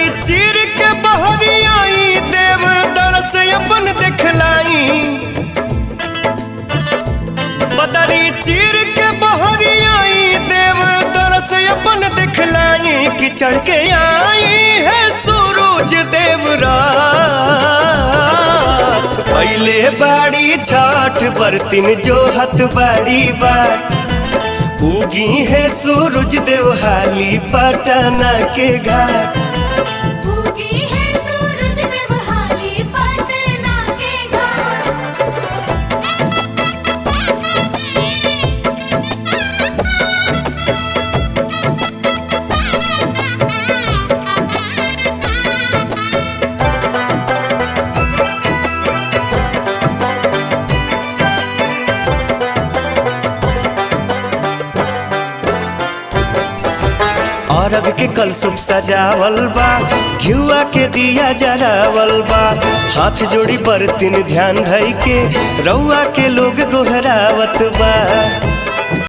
चीर के बहरी आई, देव दरस अपन दिखलाई। बदरी चीर के बहरी आई, देव दरस अपन दिखलाई। कि चढ़ के आई है सूरज देव रात। पहले बाड़ी छठ बरतिन जो हत बाड़ी बार। उगी है सूरज देव हाली पटना के घाट। उगी है सूरज देव हाली पटना के घाट। अरग के कलसुप सजावल बा, घिउआ के दिया जरावल बा। हाथ जोड़ी बरतिन ध्यान धई के, रउआ के लोग गोहरावत बा।